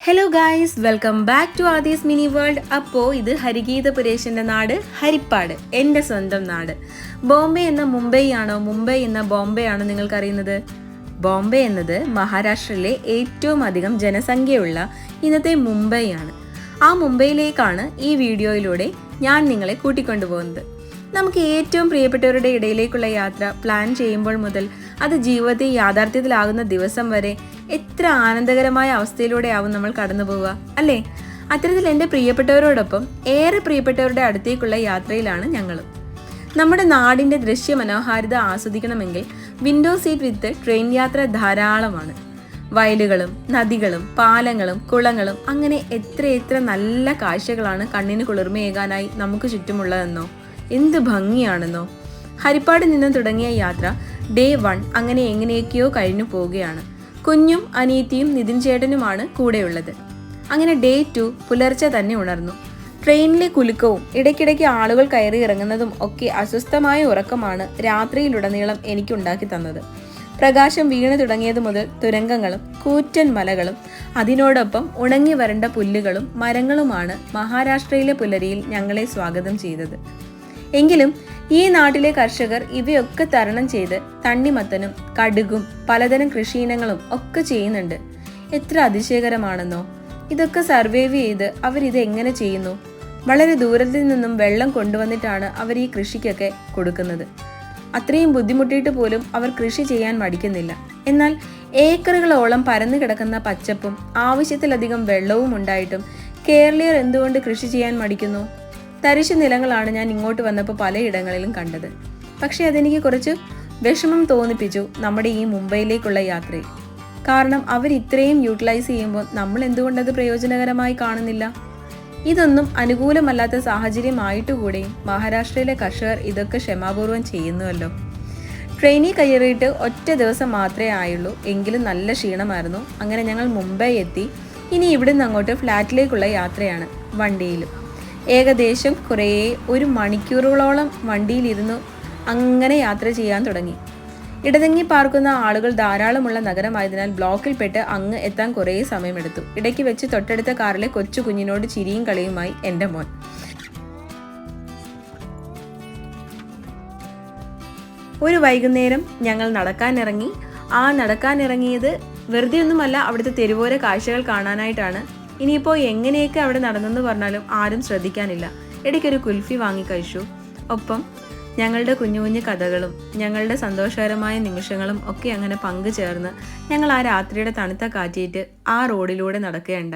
Hello guys, welcome back to Aadi's mini world. അപ്പോൾ ഇത് ഹരിഗീത പുരേശൻ്റെ നാട് ഹരിപ്പാട്, എൻ്റെ സ്വന്തം നാട്. ബോംബെ എന്ന മുംബൈ ആണോ, മുംബൈ എന്ന ബോംബെ ആണോ നിങ്ങൾക്കറിയുന്നത്? ബോംബെ എന്നത് മഹാരാഷ്ട്രയിലെ ഏറ്റവും അധികം ജനസംഖ്യയുള്ള ഇന്നത്തെ മുംബൈ ആണ്. ആ മുംബൈയിലേക്കാണ് ഈ വീഡിയോയിലൂടെ ഞാൻ നിങ്ങളെ കൂട്ടിക്കൊണ്ടുപോകുന്നത്. നമുക്ക് ഏറ്റവും പ്രിയപ്പെട്ടവരുടെ ഇടയിലേക്കുള്ള യാത്ര പ്ലാൻ ചെയ്യുമ്പോൾ മുതൽ അത് ജീവിതത്തിൽ യാഥാർത്ഥ്യത്തിലാകുന്ന ദിവസം വരെ എത്ര ആനന്ദകരമായ അവസ്ഥയിലൂടെയാവും നമ്മൾ കടന്നു പോവുക, അല്ലേ? അത്തരത്തിൽ എൻ്റെ പ്രിയപ്പെട്ടവരോടൊപ്പം ഏറെ പ്രിയപ്പെട്ടവരുടെ അടുത്തേക്കുള്ള യാത്രയിലാണ് ഞങ്ങളും. നമ്മുടെ നാടിൻ്റെ ദൃശ്യ മനോഹാരിത ആസ്വദിക്കണമെങ്കിൽ വിൻഡോ സീറ്റ് വിത്ത് ട്രെയിൻ യാത്ര ധാരാളമാണ്. വയലുകളും നദികളും പാലങ്ങളും കുളങ്ങളും അങ്ങനെ എത്ര നല്ല കാഴ്ചകളാണ് കണ്ണിന് കുളിർമയേകാനായി നമുക്ക് ചുറ്റുമുള്ളതെന്നോ. എന്ത് ഭംഗിയാണെന്നോ. ഹരിപ്പാട് നിന്നും തുടങ്ങിയ യാത്ര ഡേ 1 അങ്ങനെ എങ്ങനെയൊക്കെയോ കഴിഞ്ഞു പോവുകയാണ്. കുഞ്ഞും അനിയത്തിയും നിതിൻ ചേട്ടനുമാണ് കൂടെയുള്ളത്. അങ്ങനെ ഡേ 2 പുലർച്ചെ തന്നെ ഉണർന്നു. ട്രെയിനിലെ കുലുക്കവും ഇടയ്ക്കിടയ്ക്ക് ആളുകൾ കയറി ഇറങ്ങുന്നതും ഒക്കെ അസ്വസ്ഥമായ ഉറക്കമാണ് രാത്രിയിലുടനീളം എനിക്കുണ്ടാക്കി തന്നത്. പ്രകാശം വീണു തുടങ്ങിയത് മുതൽ തുരങ്കങ്ങളും കൂറ്റൻ മലകളും അതിനോടൊപ്പം ഉണങ്ങി വരണ്ട പുല്ലുകളും മരങ്ങളുമാണ് മഹാരാഷ്ട്രയിലെ പുലരിയിൽ ഞങ്ങളെ സ്വാഗതം ചെയ്തത്. എങ്കിലും ഈ നാട്ടിലെ കർഷകർ ഇവയൊക്കെ തരണം ചെയ്ത് തണ്ണിമത്തനും കടുകും പലതരം കൃഷിയിനങ്ങളും ഒക്കെ ചെയ്യുന്നുണ്ട്. എത്ര അതിശയകരമാണെന്നോ. ഇതൊക്കെ സർവൈവ് ചെയ്ത് അവരിത് എങ്ങനെ ചെയ്യുന്നു? വളരെ ദൂരത്തിൽ നിന്നും വെള്ളം കൊണ്ടുവന്നിട്ടാണ് അവർ ഈ കൃഷിക്കൊക്കെ കൊടുക്കുന്നത്. അത്രയും ബുദ്ധിമുട്ടിയിട്ട് പോലും അവർ കൃഷി ചെയ്യാൻ മടിക്കുന്നില്ല. എന്നാൽ ഏക്കറുകളോളം പരന്നു കിടക്കുന്ന പച്ചപ്പും ആവശ്യത്തിലധികം വെള്ളവും ഉണ്ടായിട്ടും കേരളീയർ എന്തുകൊണ്ട് കൃഷി ചെയ്യാൻ മടിക്കുന്നു? തരിശു നിലങ്ങളാണ് ഞാൻ ഇങ്ങോട്ട് വന്നപ്പോൾ പലയിടങ്ങളിലും കണ്ടത്. പക്ഷെ അതെനിക്ക് കുറച്ച് വിഷമം തോന്നിപ്പിച്ചു നമ്മുടെ ഈ മുംബൈയിലേക്കുള്ള യാത്രയിൽ. കാരണം അവർ ഇത്രയും യൂട്ടിലൈസ് ചെയ്യുമ്പോൾ നമ്മൾ എന്തുകൊണ്ടത് പ്രയോജനകരമായി കാണുന്നില്ല? ഇതൊന്നും അനുകൂലമല്ലാത്ത സാഹചര്യമായിട്ടുകൂടെയും മഹാരാഷ്ട്രയിലെ കർഷകർ ഇതൊക്കെ ക്ഷമാപൂർവ്വം ചെയ്യുന്നുവല്ലോ. ട്രെയിനിൽ കയറിയിട്ട് ഒറ്റ ദിവസം മാത്രമേ ആയുള്ളൂ, എങ്കിലും നല്ല ക്ഷീണമായിരുന്നു. അങ്ങനെ ഞങ്ങൾ മുംബൈ എത്തി. ഇനി ഇവിടുന്ന് അങ്ങോട്ട് ഫ്ലാറ്റിലേക്കുള്ള യാത്രയാണ് വണ്ടിയിലും. ഏകദേശം ഒരു മണിക്കൂറുകളോളം വണ്ടിയിലിരുന്നു അങ്ങനെ യാത്ര ചെയ്യാൻ തുടങ്ങി. ഇടതങ്ങി പാർക്കുന്ന ആളുകൾ ധാരാളമുള്ള നഗരമായതിനാൽ ബ്ലോക്കിൽപ്പെട്ട് അങ്ങ് എത്താൻ കുറേ സമയമെടുത്തു. ഇടയ്ക്ക് വെച്ച് തൊട്ടടുത്ത കാറിലെ കൊച്ചു കുഞ്ഞിനോട് ചിരിയും കളിയുമായി എൻ്റെ മോൻ. ഒരു വൈകുന്നേരം ഞങ്ങൾ നടക്കാനിറങ്ങി. നടക്കാനിറങ്ങിയത് വെറുതെ ഒന്നുമല്ല, അവിടുത്തെ തെരുവോര കാഴ്ചകൾ കാണാനായിട്ടാണ്. ഇനിയിപ്പോൾ എങ്ങനെയൊക്കെ അവിടെ നടന്നെന്ന് പറഞ്ഞാലും ആരും ശ്രദ്ധിക്കാനില്ല. ഇടയ്ക്കൊരു കുൽഫി വാങ്ങി കഴിച്ചു. ഒപ്പം ഞങ്ങളുടെ കുഞ്ഞു കുഞ്ഞു കഥകളും ഞങ്ങളുടെ സന്തോഷകരമായ നിമിഷങ്ങളും ഒക്കെ അങ്ങനെ പങ്കുചേർന്ന് ഞങ്ങൾ ആ രാത്രിയുടെ തണുത്ത കാറ്റേറ്റ് ആ റോഡിലൂടെ നടക്കുകയുണ്ടായി.